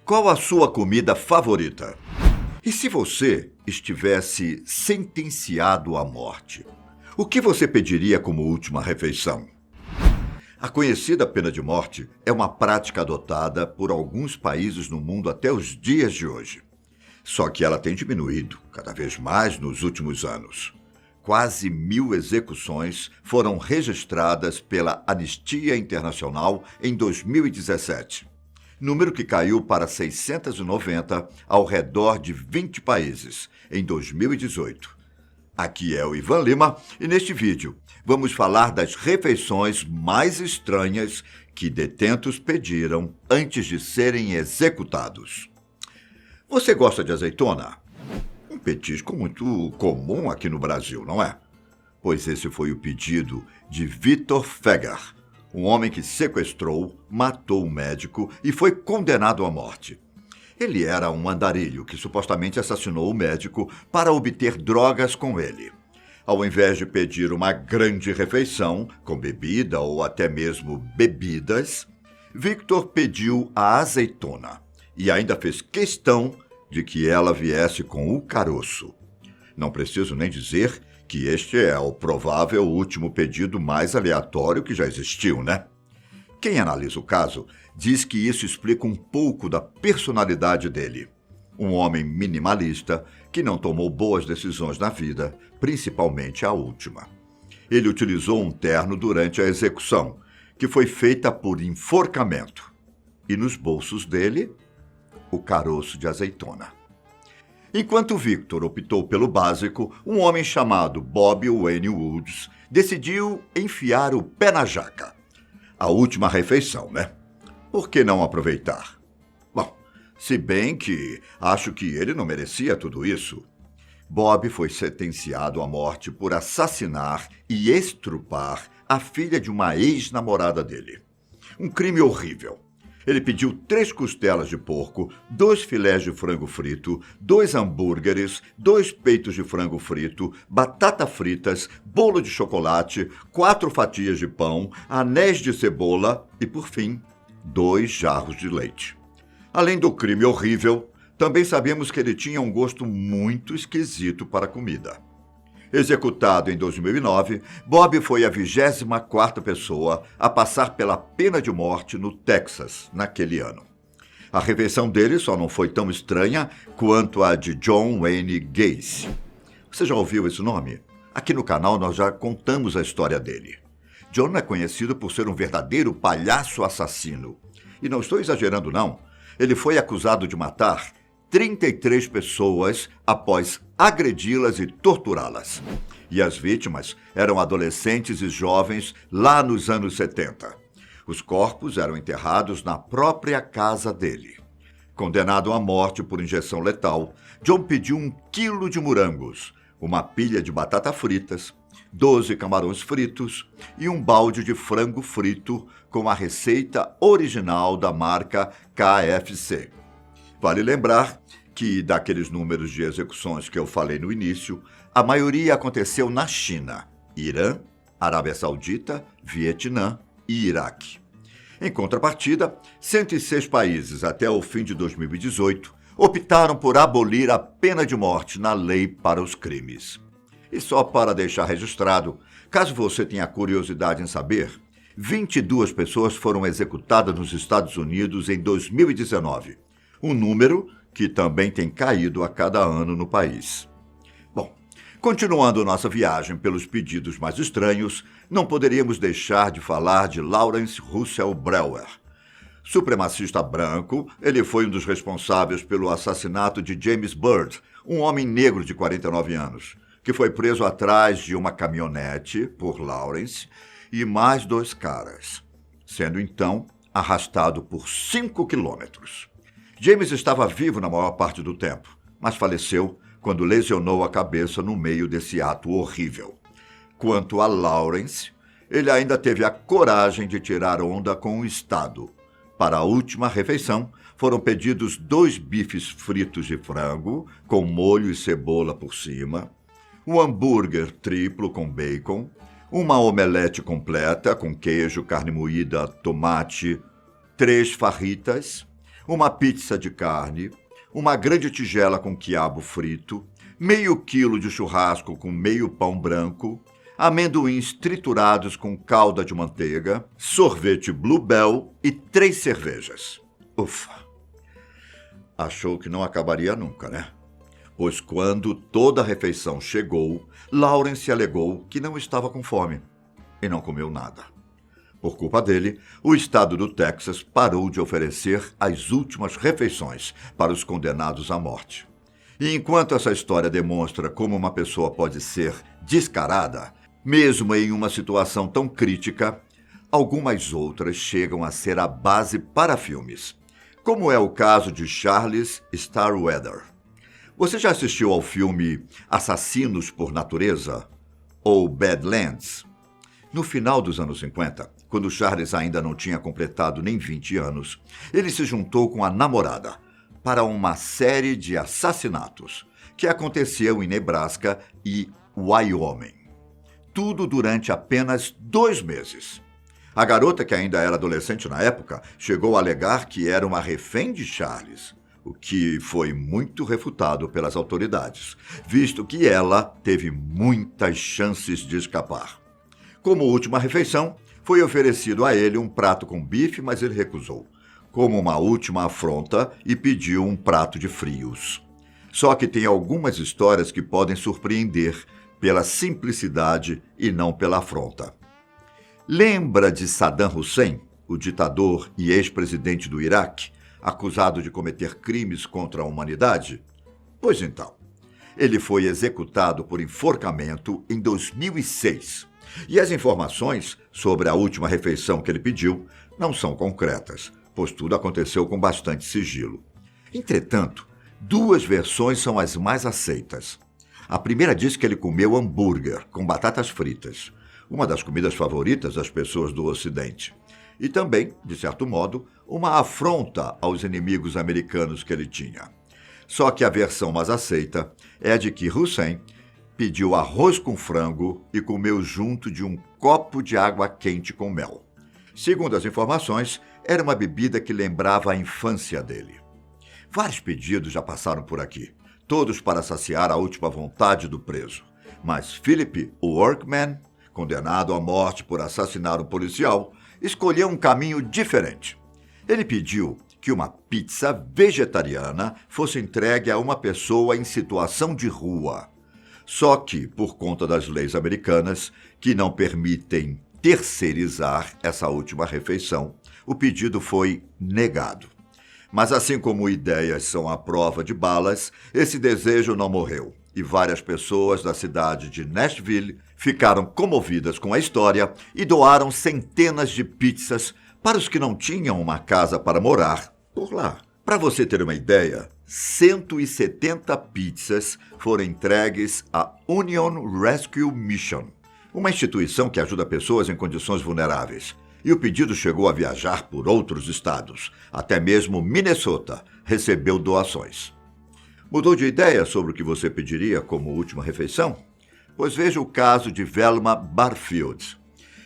Qual a sua comida favorita? E se você estivesse sentenciado à morte, o que você pediria como última refeição? A conhecida pena de morte é uma prática adotada por alguns países no mundo até os dias de hoje. Só que ela tem diminuído cada vez mais nos últimos anos. Quase 1.000 execuções foram registradas pela Anistia Internacional em 2017. Número que caiu para 690 ao redor de 20 países em 2018. Aqui é o Ivan Lima e neste vídeo vamos falar das refeições mais estranhas que detentos pediram antes de serem executados. Você gosta de azeitona? Um petisco muito comum aqui no Brasil, não é? Pois esse foi o pedido de Vitor Feger, um homem que sequestrou, matou um médico e foi condenado à morte. Ele era um andarilho que supostamente assassinou o médico para obter drogas com ele. Ao invés de pedir uma grande refeição, com bebida ou até mesmo bebidas, Victor pediu a azeitona e ainda fez questão de que ela viesse com o caroço. Não preciso nem dizer que este é o provável último pedido mais aleatório que já existiu, né? Quem analisa o caso diz que isso explica um pouco da personalidade dele. Um homem minimalista que não tomou boas decisões na vida, principalmente a última. Ele utilizou um terno durante a execução, que foi feita por enforcamento. E nos bolsos dele, o caroço de azeitona. Enquanto Victor optou pelo básico, um homem chamado Bob Wayne Woods decidiu enfiar o pé na jaca. A última refeição, né? Por que não aproveitar? Bom, se bem que acho que ele não merecia tudo isso. Bob foi sentenciado à morte por assassinar e estrupar a filha de uma ex-namorada dele. Um crime horrível. Ele pediu 3 costelas de porco, 2 filés de frango frito, 2 hambúrgueres, 2 peitos de frango frito, batata fritas, bolo de chocolate, 4 fatias de pão, anéis de cebola e, por fim, 2 jarros de leite. Além do crime horrível, também sabemos que ele tinha um gosto muito esquisito para comida. Executado em 2009, Bob foi a 24ª pessoa a passar pela pena de morte no Texas, naquele ano. A refeição dele só não foi tão estranha quanto a de John Wayne Gacy. Você já ouviu esse nome? Aqui no canal nós já contamos a história dele. John é conhecido por ser um verdadeiro palhaço assassino. E não estou exagerando, não. Ele foi acusado de matar 33 pessoas após agredi-las e torturá-las. E as vítimas eram adolescentes e jovens lá nos anos 70. Os corpos eram enterrados na própria casa dele. Condenado à morte por injeção letal, John pediu 1 quilo de morangos, uma pilha de batata fritas, 12 camarões fritos e um balde de frango frito com a receita original da marca KFC. Vale lembrar que, daqueles números de execuções que eu falei no início, a maioria aconteceu na China, Irã, Arábia Saudita, Vietnã e Iraque. Em contrapartida, 106 países até o fim de 2018 optaram por abolir a pena de morte na lei para os crimes. E só para deixar registrado, caso você tenha curiosidade em saber, 22 pessoas foram executadas nos Estados Unidos em 2019. Um número que também tem caído a cada ano no país. Bom, continuando nossa viagem pelos pedidos mais estranhos, não poderíamos deixar de falar de Lawrence Russell Brewer. Supremacista branco, ele foi um dos responsáveis pelo assassinato de James Byrd, um homem negro de 49 anos, que foi preso atrás de uma caminhonete por Lawrence e mais 2 caras, sendo então arrastado por 5 quilômetros. James estava vivo na maior parte do tempo, mas faleceu quando lesionou a cabeça no meio desse ato horrível. Quanto a Lawrence, ele ainda teve a coragem de tirar onda com o Estado. Para a última refeição, foram pedidos 2 bifes fritos de frango, com molho e cebola por cima, um hambúrguer triplo com bacon, uma omelete completa com queijo, carne moída, tomate, 3 farritas, uma pizza de carne, uma grande tigela com quiabo frito, meio quilo de churrasco com meio pão branco, amendoins triturados com calda de manteiga, sorvete Bluebell e 3 cervejas. Ufa! Achou que não acabaria nunca, né? Pois quando toda a refeição chegou, Lawrence alegou que não estava com fome e não comeu nada. Por culpa dele, o estado do Texas parou de oferecer as últimas refeições para os condenados à morte. E enquanto essa história demonstra como uma pessoa pode ser descarada, mesmo em uma situação tão crítica, algumas outras chegam a ser a base para filmes, como é o caso de Charles Starkweather. Você já assistiu ao filme Assassinos por Natureza, ou Badlands? No final dos anos 50, quando Charles ainda não tinha completado nem 20 anos, ele se juntou com a namorada para uma série de assassinatos que aconteceu em Nebraska e Wyoming. Tudo durante apenas 2 meses. A garota, que ainda era adolescente na época, chegou a alegar que era uma refém de Charles, o que foi muito refutado pelas autoridades, visto que ela teve muitas chances de escapar. Como última refeição, foi oferecido a ele um prato com bife, mas ele recusou, como uma última afronta, e pediu um prato de frios. Só que tem algumas histórias que podem surpreender pela simplicidade e não pela afronta. Lembra de Saddam Hussein, o ditador e ex-presidente do Iraque, acusado de cometer crimes contra a humanidade? Pois então, ele foi executado por enforcamento em 2006. E as informações sobre a última refeição que ele pediu não são concretas, pois tudo aconteceu com bastante sigilo. Entretanto, 2 versões são as mais aceitas. A primeira diz que ele comeu hambúrguer com batatas fritas, uma das comidas favoritas das pessoas do Ocidente. E também, de certo modo, uma afronta aos inimigos americanos que ele tinha. Só que a versão mais aceita é a de que Hussein pediu arroz com frango e comeu junto de um copo de água quente com mel. Segundo as informações, era uma bebida que lembrava a infância dele. Vários pedidos já passaram por aqui, todos para saciar a última vontade do preso. Mas Philip Workman, condenado à morte por assassinar um policial, escolheu um caminho diferente. Ele pediu que uma pizza vegetariana fosse entregue a uma pessoa em situação de rua. Só que, por conta das leis americanas, que não permitem terceirizar essa última refeição, o pedido foi negado. Mas assim como ideias são à prova de balas, esse desejo não morreu. E várias pessoas da cidade de Nashville ficaram comovidas com a história e doaram centenas de pizzas para os que não tinham uma casa para morar por lá. Para você ter uma ideia, 170 pizzas foram entregues à Union Rescue Mission, uma instituição que ajuda pessoas em condições vulneráveis. E o pedido chegou a viajar por outros estados. Até mesmo Minnesota recebeu doações. Mudou de ideia sobre o que você pediria como última refeição? Pois veja o caso de Velma Barfield,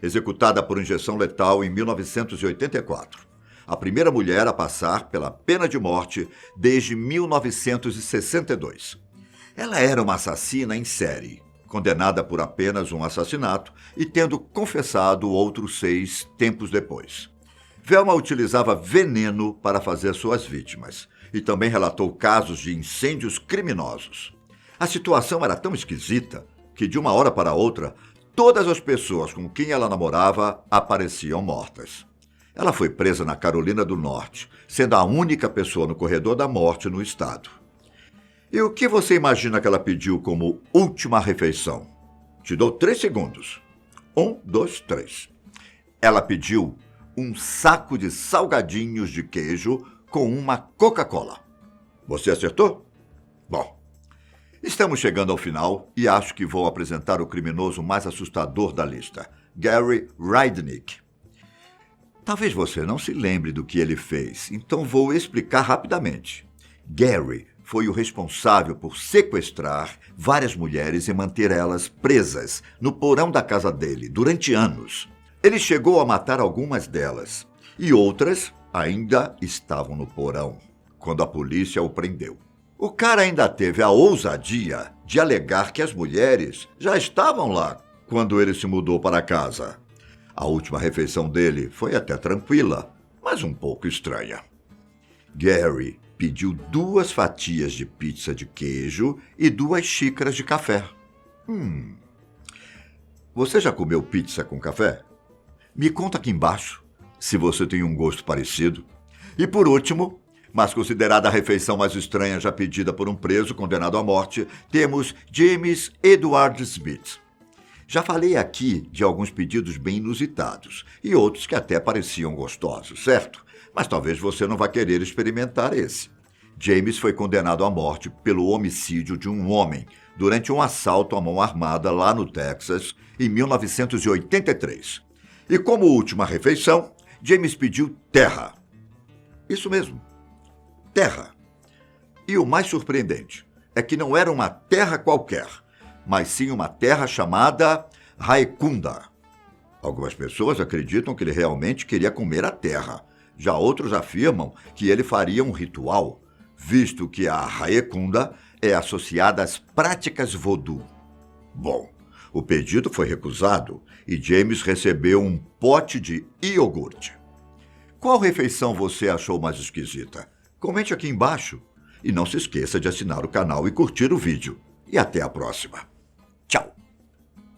executada por injeção letal em 1984. A primeira mulher a passar pela pena de morte desde 1962. Ela era uma assassina em série, condenada por apenas um assassinato e tendo confessado outros 6 tempos depois. Velma utilizava veneno para fazer suas vítimas e também relatou casos de incêndios criminosos. A situação era tão esquisita que, de uma hora para outra, todas as pessoas com quem ela namorava apareciam mortas. Ela foi presa na Carolina do Norte, sendo a única pessoa no corredor da morte no estado. E o que você imagina que ela pediu como última refeição? Te dou 3 segundos. 1, 2, 3. Ela pediu um saco de salgadinhos de queijo com uma Coca-Cola. Você acertou? Bom, estamos chegando ao final e acho que vou apresentar o criminoso mais assustador da lista, Gary Rydnick. Talvez você não se lembre do que ele fez, então vou explicar rapidamente. Gary foi o responsável por sequestrar várias mulheres e manter elas presas no porão da casa dele durante anos. Ele chegou a matar algumas delas e outras, ainda estavam no porão quando a polícia o prendeu. O cara ainda teve a ousadia de alegar que as mulheres já estavam lá quando ele se mudou para casa. A última refeição dele foi até tranquila, mas um pouco estranha. Gary pediu 2 fatias de pizza de queijo e 2 xícaras de café. Você já comeu pizza com café? Me conta aqui embaixo se você tem um gosto parecido. E por último, mas considerada a refeição mais estranha já pedida por um preso condenado à morte, temos James Edward Smith. Já falei aqui de alguns pedidos bem inusitados e outros que até pareciam gostosos, certo? Mas talvez você não vá querer experimentar esse. James foi condenado à morte pelo homicídio de um homem durante um assalto à mão armada lá no Texas em 1983. E como última refeição, James pediu terra. Isso mesmo, terra. E o mais surpreendente é que não era uma terra qualquer, mas sim uma terra chamada Raecunda. Algumas pessoas acreditam que ele realmente queria comer a terra. Já outros afirmam que ele faria um ritual, visto que a Raecunda é associada às práticas voodoo. Bom, o pedido foi recusado e James recebeu um pote de iogurte. Qual refeição você achou mais esquisita? Comente aqui embaixo. E não se esqueça de assinar o canal e curtir o vídeo. E até a próxima. Tchau!